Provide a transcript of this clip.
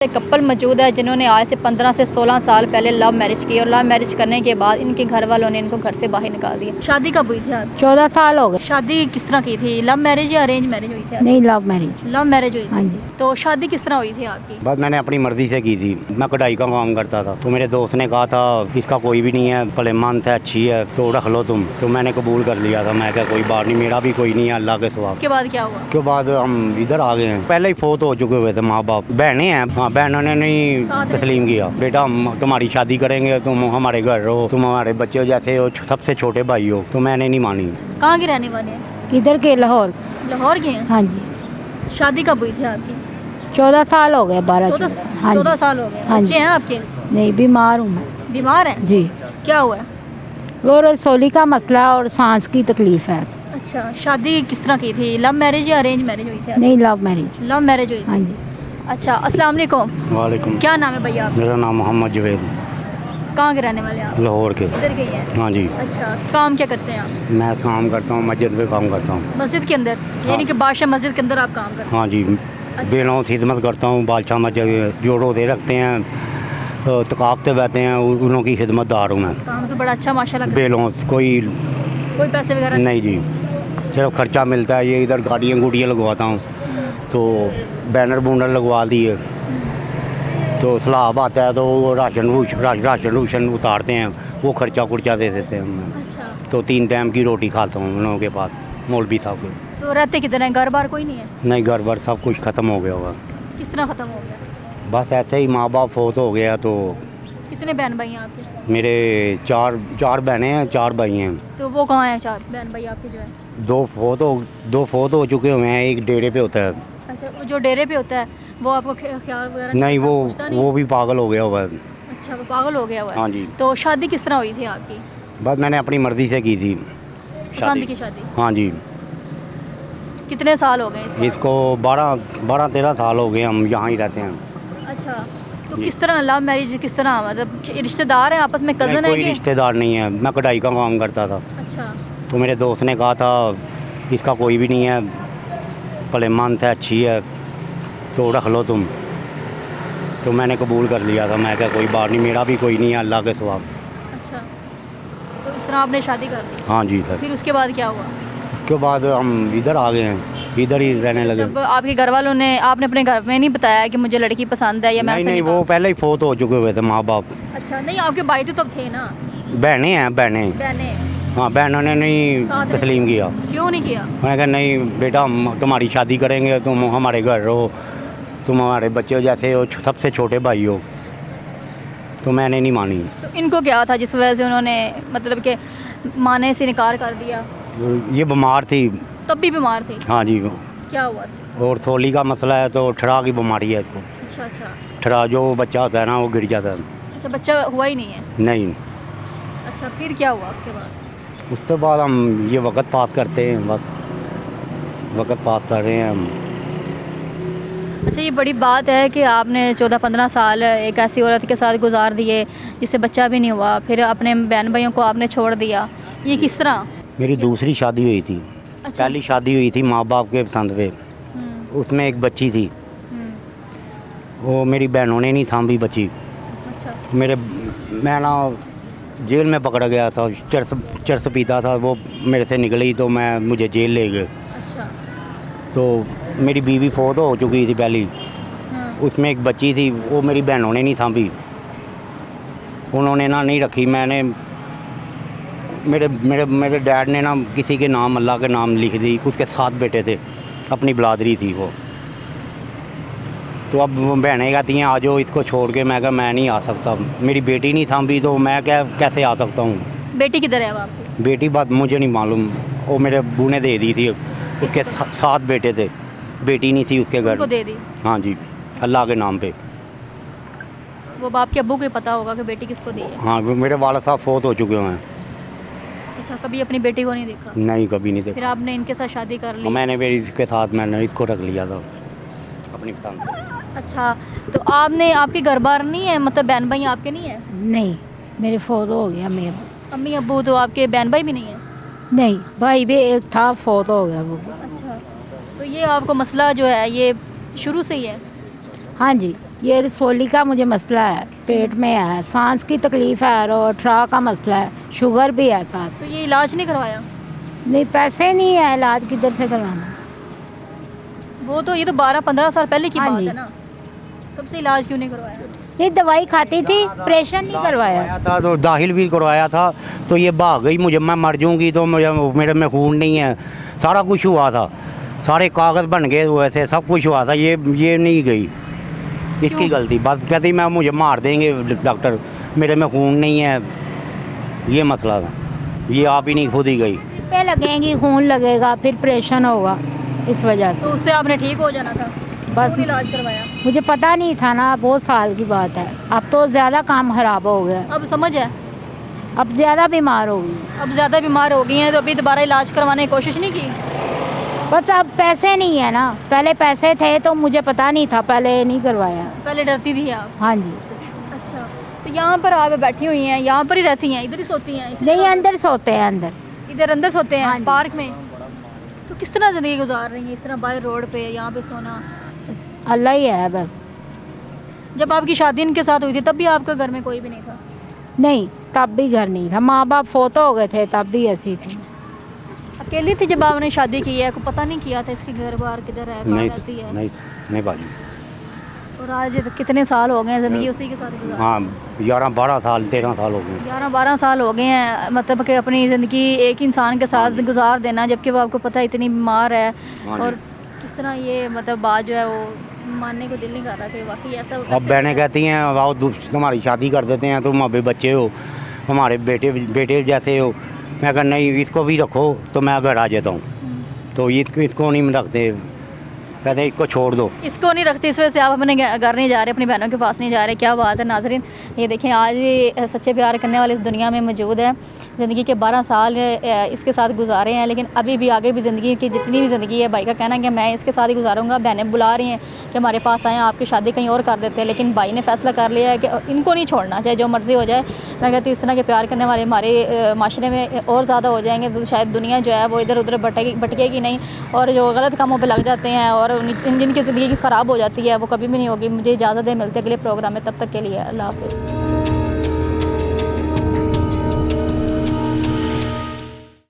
एक कपल मौजूद है जिन्होंने आज से 15 से 16 साल पहले लव मैरिज की और लव मैरिज करने के बाद इनके घर वालों ने इनको घर से बाहर निकाल दिया। शादी कब हुई थी आपकी? 14 साल हो गए। शादी किस तरह की थी? लव मैरिज या अरेंज मैरिज हुई थी आपकी? नहीं, लव मैरिज। लव मैरिज हुई हाँ थी। जी। तो शादी किस तरह हुई थी आपकी? बस मैंने अपनी मर्ज़ी से की थी। मैं कढ़ाई का काम करता था, तो मेरे दोस्त ने कहा था इसका कोई भी नहीं है, भले मन है, अच्छी है तो रख लो तुम। तो मैंने कबूल कर लिया था। मैं क्या कोई बात नहीं, मेरा भी कोई नहीं है, अल्लाह के सवाब। उसके बाद क्या हुआ? उसके बाद हम इधर आ गए हैं। पहले ही फोत हो चुके हुए थे माँ बाप। बहनें हैं, हाँ, बहनों ने नहीं तस्लीम किया। बेटा हम तुम्हारी शादी करेंगे, तुम हमारे घर रहो, तुम हमारे बच्चे हो, जैसे हो सबसे छोटे भाई हो। तो मैंने नहीं मानी। कहाँ के रहने वाले हैं? किधर के? लाहौर। लाहौर के हैं। हाँ जी। शादी कब हुई थी आपकी? 14 साल हो गए। 12 हाँ 14 जी। साल हो गए। हाँ बच्चे जी। हैं आपके? नहीं, बीमार हूँ मैं। बीमार हैं? जी। क्या हुआ है? वो रसोली का मसला और सांस की तकलीफ है। अच्छा, शादी किस तरह की थी? लव मैरिज या अरेंज मैरिज हुई थी? नहीं, लव मैरिज। लव मैरिज हुई थी। हाँ जी। अच्छा, अस्सलाम वालेकुम। वालेकुम। क्या नाम है भैया आप? मेरा नाम मोहम्मद जवेद, कहाँ के रहने वाले हैं आप? लाहौर के। इधर के ही हैं। हाँ जी। अच्छा, काम क्या करते हैं आप? मैं काम करता हूँ, मस्जिद में काम करता हूँ। मस्जिद के अंदर? यानी कि बादशाह मस्जिद के अंदर आप काम करते हैं? हाँ जी। बेलों से खिदमत करता हूँ। बादशाह मस्जिद जो रोज़े रखते हैं, तकाबते बैठते हैं, उन्हों की खिदमतदार हूँ मैं। काम तो बड़ा अच्छा माशाल्लाह। बेलों से कोई कोई पैसे वगैरह नहीं जी, सिर्फ खर्चा मिलता है। ये इधर गाड़ियाँ गुड़ियाँ लगवाता हूँ, तो बैनर बूनर लगवा दिए, तो सलाब आता है तो वो राशन रूशन उतारते हैं, वो खर्चा खुर्चा दे देते हैं हमें। अच्छा, तो 3 टाइम की रोटी खाता हूँ उन लोगों के पास, मौलवी साहब के। तो रहते किधर हैं? घर बार कोई नहीं है? नहीं, घर बार सब कुछ ख़त्म हो गया होगा। किस तरह ख़त्म हो गया? बस ऐसे ही माँ बाप फोत हो गया। तो कितने बहन भाई हैं आपके? मेरे चार बहनें हैं, 4 भाई हैं। तो वो कहाँ हैं चार बहन भाई आपके जो है? 2 फोत हो चुके हुए हैं, एक डेरे पे होता है। अच्छा, वो जो डेरे पे होता है वो आपको ख्याल वगैरह नहीं, पूछता नहीं? वो भी पागल हो गया हुआ है। अच्छा, वो पागल हो गया हुआ है। हाँ जी। तो शादी किस तरह हुई थी आपकी? बस मैंने अपनी मर्ज़ी से की थी पसंद की शादी? हाँ जी। कितने साल हो गए इसको? इसको 12-13 साल हो गए, हम यहाँ ही रहते हैं। अच्छा, तो जी। किस तरह लव मैरिज किस तरह, मतलब रिश्तेदार हैं आपस में, नहीं, कज़न है कोई कि? रिश्तेदार नहीं है। मैं कढ़ाई का काम करता था, अच्छा, तो मेरे दोस्त ने कहा था इसका कोई भी नहीं है, भले मन है, अच्छी है तो रख लो तुम। तो मैंने कबूल कर लिया था। मैं क्या कोई बात नहीं, मेरा भी कोई नहीं है, अल्लाह के सवाब। अच्छा, तो इस तरह आपने शादी कर ली? हाँ जी सर। फिर उसके बाद क्या हुआ? उसके बाद हम इधर आ गए हैं, इधर ही रहने लगे। जब आपके घर वालों ने, आपने अपने घर में नहीं बताया कि मुझे लड़की पसंद है या मैं नहीं उससे नहीं, निकाह? वो पहले ही फोत हो चुके हुए थे माँ बाप। अच्छा, नहीं आपके भाई तो तब थे ना? बहनें हैं, बहनें। बहनें? हाँ, बहनों ने नहीं साथ तस्लीम किया। क्यों नहीं किया? मैं कहा नहीं बेटा हम तुम्हारी शादी करेंगे, तुम हमारे घर रहो, तुम हमारे बच्चे हो, जैसे हो सबसे छोटे भाई हो। तो मैंने नहीं मानी। तो इनको क्या था जिस वजह से उन्होंने मतलब कि माने से इनकार कर दिया? ये बीमार थी। तब भी बीमार थी? हाँ जी। क्या हुआ था? और सोली का मसला है, तो ठरा की बीमारी है इसको। अच्छा अच्छा। ठरा जो बच्चा होता है ना, वो गिर जाता है। अच्छा, बच्चा हुआ ही नहीं है? नहीं, अच्छा, फिर क्या हुआ उसके बाद? उसके बाद हम ये वक्त पास करते हैं, बस वक्त पास कर रहे हैं हम। अच्छा, ये बड़ी बात है कि आपने 14-15 साल एक ऐसी औरत के साथ गुजार दिए जिससे बच्चा भी नहीं हुआ, फिर अपने बहन भाइयों को आपने छोड़ दिया, ये किस तरह? मेरी दूसरी शादी हुई थी। अच्छा। पहली शादी हुई थी माँ बाप के पसंद पे, हम्म, उसमें एक बच्ची थी। हम्म, वो मेरी बहनों ने नहीं थामी बच्ची। अच्छा मैं ना जेल में पकड़ा गया था, चरस पीता था, वो मेरे से निकली तो मुझे जेल ले गए। अच्छा। तो मेरी बीवी फोत हो चुकी थी पहली, हाँ, उसमें एक बच्ची थी, वो मेरी बहनों ने नहीं थामी। उन्होंने ना नहीं रखी। मैंने मेरे मेरे मेरे डैड ने ना किसी के नाम, अल्लाह के नाम लिख दी। उसके 7 बेटे थे, अपनी बिरादरी थी वो। तो अब वो बहनें कहती हैं आ जाओ इसको छोड़ के। मैं कहा मैं नहीं आ सकता, मेरी बेटी नहीं थामी तो मैं कैसे आ सकता हूँ। बेटी किधर है अब आपकी? बेटी बात मुझे नहीं मालूम, वो मेरे अब्बू ने दे दी थी। उसके 7 बेटे थे, बेटी नहीं थी उसके घर। उनको दे दी? हाँ जी, अल्लाह के नाम पे। वो बाप के अब्बू को ही पता होगा कि बेटी किसको दी है। हाँ, मेरे वाला साहब फोत हो चुके हैं। अच्छा, कभी अपनी बेटी को नहीं देखा? नहीं, कभी नहीं फिर देखा। आपने इनके साथ शादी कर ली? मैंने भी इसके साथ मैंने इसको रख लिया था अपनी पसंद। अच्छा, तो आपने, आपके घर बार नहीं है, मतलब बहन भाई आपके नहीं है? नहीं, मेरे फोत हो गया। मेरे अम्मी अब्बू तो आपके बहन भाई भी नहीं है? नहीं, भाई भी एक था, फोत हो गया वो। अच्छा, तो ये आपको मसला जो है ये शुरू से ही है? हाँ जी। ये रसोली का मुझे मसला है, पेट में है, सांस की तकलीफ़ है और ठरा का मसला है, शुगर भी है साथ। तो ये इलाज नहीं करवाया? नहीं, पैसे नहीं है, इलाज किधर से करवाना। वो तो ये तो 12-15 साल पहले की हाँ बात जी। है ना, तब से इलाज क्यों नहीं करवाया? ये दवाई खाती थी, ऑपरेशन नहीं करवाया। था तो दाखिल भी करवाया था, तो ये भाग गई, मुझे मैं मर जाऊंगी तो मुझे मेरे में खून नहीं है, सारा कुछ हुआ था, सारे कागज़ बन गए वैसे, सब कुछ हुआ था, ये नहीं गई, इसकी क्यों? गलती। बस कहती मैं मुझे मार देंगे डॉक्टर, मेरे में खून नहीं है, ये मसला था, ये आप ही नहीं खुद ही गई। पे लगेंगी, खून लगेगा, फिर ऑपरेशन होगा, इस वजह से। तो उससे आपने ठीक हो जाना था, बस क्यों इलाज करवाया? मुझे पता नहीं था ना, बहुत साल की बात है, अब तो ज़्यादा काम खराब हो गया, अब समझ है, अब ज़्यादा बीमार हो गई। अब ज़्यादा बीमार हो गई हैं तो अभी दोबारा इलाज करवाने की कोशिश नहीं की? बस अब पैसे नहीं है ना, पहले पैसे थे तो मुझे पता नहीं था, पहले नहीं करवाया। पहले डरती थी आप? हाँ जी। अच्छा, तो यहाँ पर आप बैठी हुई हैं, यहाँ पर ही रहती हैं, इधर ही सोती हैं? इसी नहीं, जगह? अंदर सोते हैं, अंदर। इधर अंदर सोते हैं? हाँ जी। पार्क में? तो किस तरह ज़िंदगी गुजार रही हैं इस तरह बाहर रोड पे यहाँ पे सोना? अल्लाह ही है बस। जब आपकी शादी इनके साथ हुई थी तब भी आपके घर में कोई भी नहीं था? नहीं, तब भी घर नहीं था, माँ बाप फोतो हो गए थे, तब भी ऐसी थी। अकेली थी जब आपने शादी की है? को पता नहीं किया था इसके घर बार किधर है, कहाँ नहीं रहती है? नहीं बाजी। और आज कितने साल हो गए हैं ज़िंदगी उसी के साथ गुजार? हाँ, 11-12 साल 13 साल हो गए। 11-12 साल हो गए हैं, मतलब कि अपनी ज़िंदगी एक इंसान के साथ गुजार देना, जबकि वो आपको पता है इतनी बीमार है। हाँ जी। और किस तरह ये मतलब बात जो है वो मानने को दिल नहीं कर रहा कि वाकई ऐसा अब कैसे बहनें होता है? कहती हैं आओ तुम्हारी शादी कर देते हैं, तुम अभी बच्चे हो, हमारे बेटे जैसे हो। मैं कहा नहीं, इसको भी रखो तो मैं घर आ जाता हूँ, तो इसको नहीं रखते, कहते इसको छोड़ दो। इसको नहीं रखते, इस वजह से आप अपने घर नहीं जा रहे, अपनी बहनों के पास नहीं जा रहे। क्या बात है नाज़रीन, ये देखें आज भी सच्चे प्यार करने वाले इस दुनिया में मौजूद है। ज़िंदगी के 12 साल इसके साथ गुजारे हैं, लेकिन अभी भी आगे भी ज़िंदगी की जितनी भी ज़िंदगी है, भाई का कहना है कि मैं इसके साथ ही गुजारूंगा। बहनें बुला रही हैं कि हमारे पास आएँ, आपकी शादी कहीं और कर देते हैं, लेकिन भाई ने फ़ैसला कर लिया है कि इनको नहीं छोड़ना, चाहे जो मर्ज़ी हो जाए। मैं कहती हूँ इस तरह के प्यार करने वाले हमारे माशरे में और ज़्यादा हो जाएंगे, तो शायद दुनिया जो है वो इधर उधर भटकेगी नहीं, और जो गलत कामों पर लग जाते हैं और जिनकी ज़िंदगी ख़राब हो जाती है वो कभी भी नहीं होगी। मुझे इजाज़त है, मिलते अगले प्रोग्राम में, तब तक के लिए अल्लाह हाफ़िज़।